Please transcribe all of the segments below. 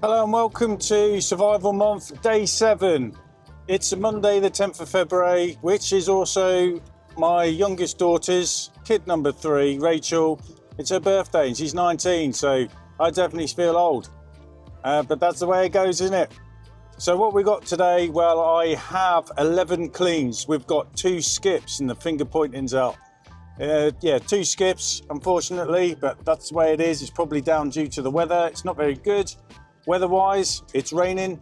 Hello and welcome to Survival Month, Day 7. It's a Monday, the 10th of February, which is also my youngest daughter's, kid number 3, Rachel. It's her birthday and she's 19, so I definitely feel old. But that's the way it goes, isn't it? So what we got today, well, I have 11 cleans. We've got 2 skips and the finger pointing's out. 2 skips, unfortunately, but that's the way it is. It's probably down due to the weather. It's not very good. Weather-wise, it's raining.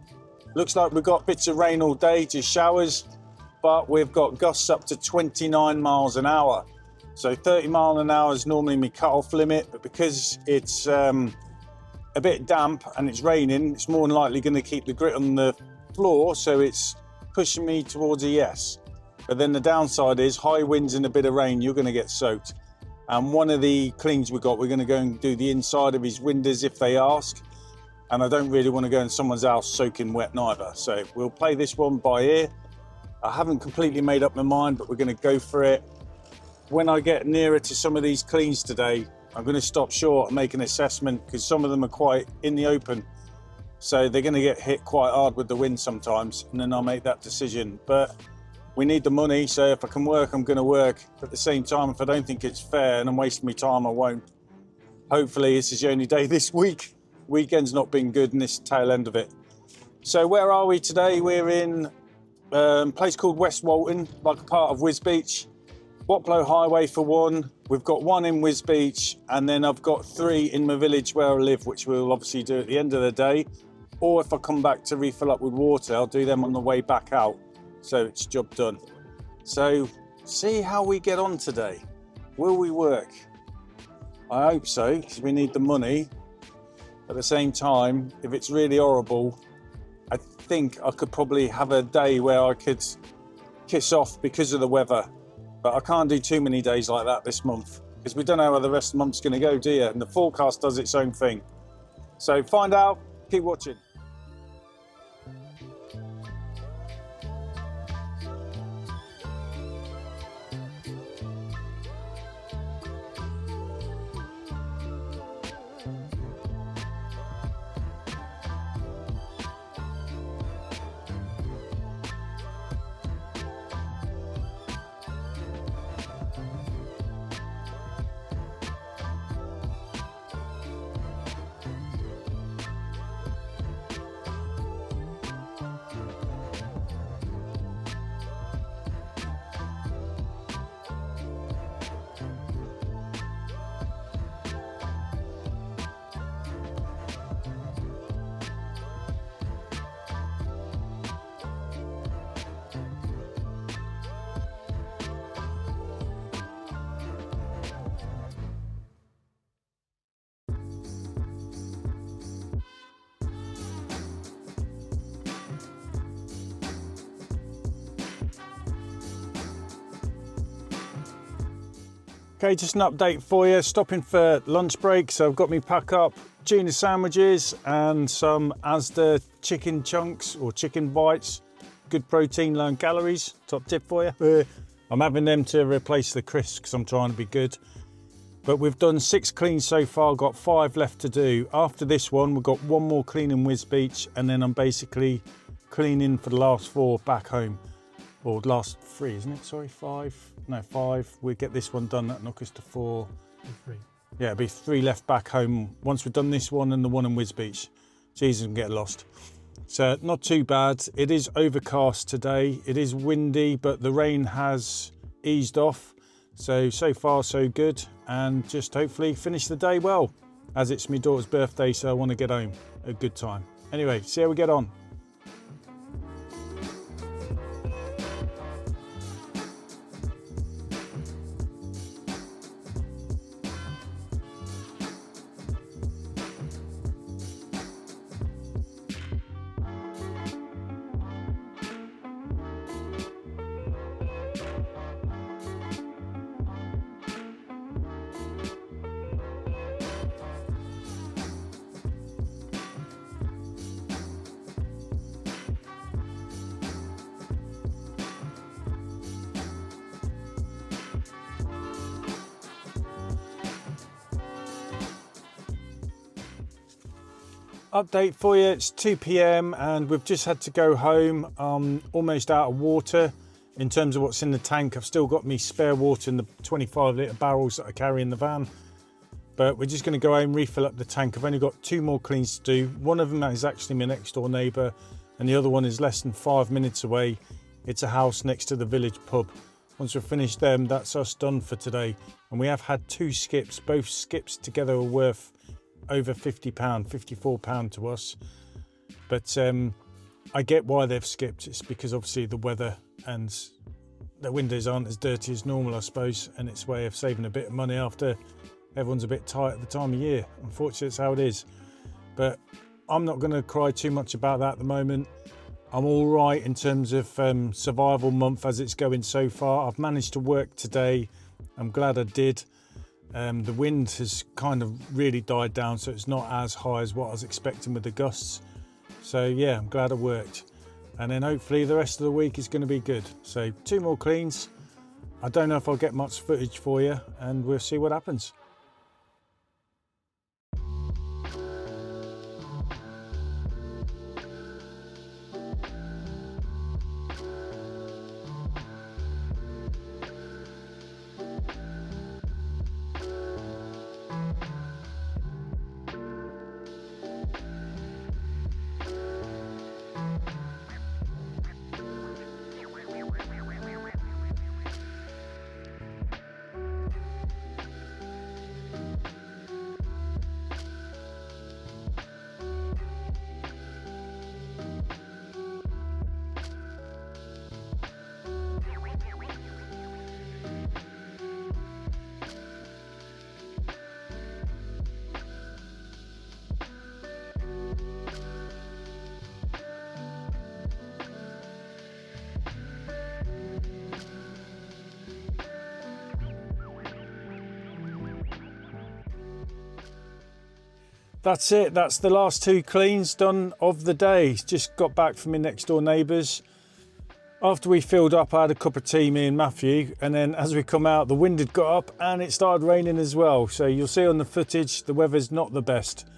Looks like we've got bits of rain all day, just showers, but we've got gusts up to 29 miles an hour. So 30 miles an hour is normally my cut-off limit, but because it's a bit damp and it's raining, it's more than likely going to keep the grit on the floor, so it's pushing me towards a yes. But then the downside is high winds and a bit of rain, you're going to get soaked. And one of the cleans we're going to go and do the inside of his windows if they ask. And I don't really want to go in someone's house soaking wet neither. So we'll play this one by ear. I haven't completely made up my mind, but we're going to go for it. When I get nearer to some of these cleans today, I'm going to stop short and make an assessment because some of them are quite in the open. So they're going to get hit quite hard with the wind sometimes, and then I'll make that decision. But we need the money, so if I can work, I'm going to work. But at the same time, if I don't think it's fair and I'm wasting my time, I won't. Hopefully this is the only day this week. Weekend's not been good in this tail end of it. So where are we today? We're in a place called West Walton, like a part of Wisbeach. Watlow Highway for one. We've got 1 in Wisbeach, and then I've got 3 in my village where I live, which we'll obviously do at the end of the day. Or if I come back to refill up with water, I'll do them on the way back out. So it's job done. So see how we get on today. Will we work? I hope so, because we need the money. At the same time, if it's really horrible, I think I could probably have a day where I could kiss off because of the weather. But I can't do too many days like that this month because we don't know how the rest of the month's going to go, do you? And the forecast does its own thing. So find out, keep watching. Okay, just an update for you. Stopping for lunch break, so I've got me pack up tuna sandwiches and some Asda chicken chunks or chicken bites. Good protein, low in calories. Top tip for you. I'm having them to replace the crisps because I'm trying to be good. But we've done 6 cleans so far, got 5 left to do. After this one, we've got 1 more clean in Wisbeach, and then I'm basically cleaning for the last 4 back home. Or last 3, isn't it? Sorry, 5. No, 5. We get this one done, that'll knock us to 4. 3. Yeah, it'll be 3 left back home once we've done this one and the one in Wisbeach. Jesus, can get lost. So not too bad. It is overcast today. It is windy, but the rain has eased off. So far so good, and just hopefully finish the day well, as it's my daughter's birthday, so I want to get home at a good time. Anyway, see how we get on. Update for you, it's 2 p.m. and we've just had to go home. Almost out of water in terms of what's in the tank. I've still got me spare water in the 25-litre barrels that I carry in the van. But we're just going to go home, refill up the tank. I've only got 2 more cleans to do. One of them is actually my next door neighbour, and the other one is less than 5 minutes away. It's a house next to the village pub. Once we've finished them, that's us done for today. And we have had 2 skips. Both skips together are worth over £50, £54 to us. But I get why they've skipped. It's because obviously the weather and the windows aren't as dirty as normal, I suppose. And it's a way of saving a bit of money after everyone's a bit tight at the time of year. Unfortunately, it's how it is. But I'm not going to cry too much about that at the moment. I'm all right in terms of survival month as it's going so far. I've managed to work today. I'm glad I did. The wind has kind of really died down, so it's not as high as what I was expecting with the gusts. So yeah, I'm glad I worked. And then hopefully the rest of the week is going to be good. So 2 more cleans. I don't know if I'll get much footage for you, and we'll see what happens. That's it, that's the last 2 cleans done of the day. Just got back from my next door neighbours. After we filled up, I had a cup of tea, me and Matthew, and then as we come out, the wind had got up and it started raining as well. So you'll see on the footage, the weather's not the best.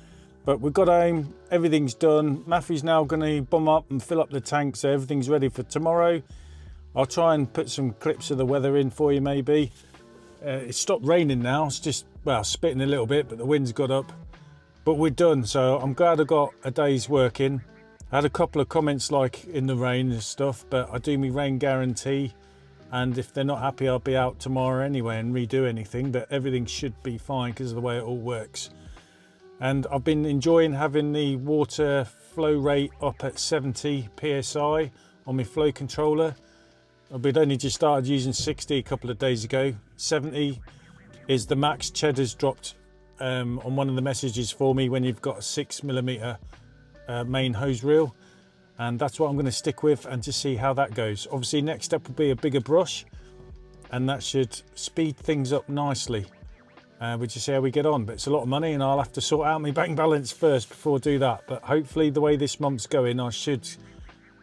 But we got home, everything's done. Matthew's now going to bomb up and fill up the tank, so everything's ready for tomorrow. I'll try and put some clips of the weather in for you maybe. It stopped raining now, it's just, well, spitting a little bit, but the wind's got up. But we're done, so I'm glad I got a day's work in. I had a couple of comments like in the rain and stuff, but I do my rain guarantee, and if they're not happy, I'll be out tomorrow anyway and redo anything, but everything should be fine because of the way it all works. And I've been enjoying having the water flow rate up at 70 psi on my flow controller. We'd only just started using 60 a couple of days ago. 70 is the max. Cheddar's dropped on one of the messages for me when you've got a 6mm main hose reel, and that's what I'm going to stick with and just see how that goes. Obviously next step will be a bigger brush, and that should speed things up nicely. We'll just see how we get on, but it's a lot of money and I'll have to sort out my bank balance first before I do that. But hopefully the way this month's going, I should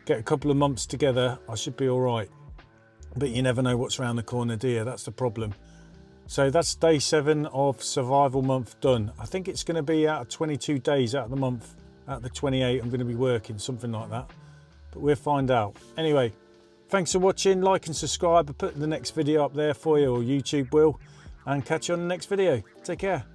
get a couple of months together, I should be all right. But you never know what's around the corner, do you? That's the problem. So that's day 7 of survival month done. I think it's going to be out of 22 days out of the month, out of the 28 I'm going to be working, something like that. But we'll find out. Anyway, thanks for watching. Like and subscribe. I'll put the next video up there for you, or YouTube will. And catch you on the next video. Take care.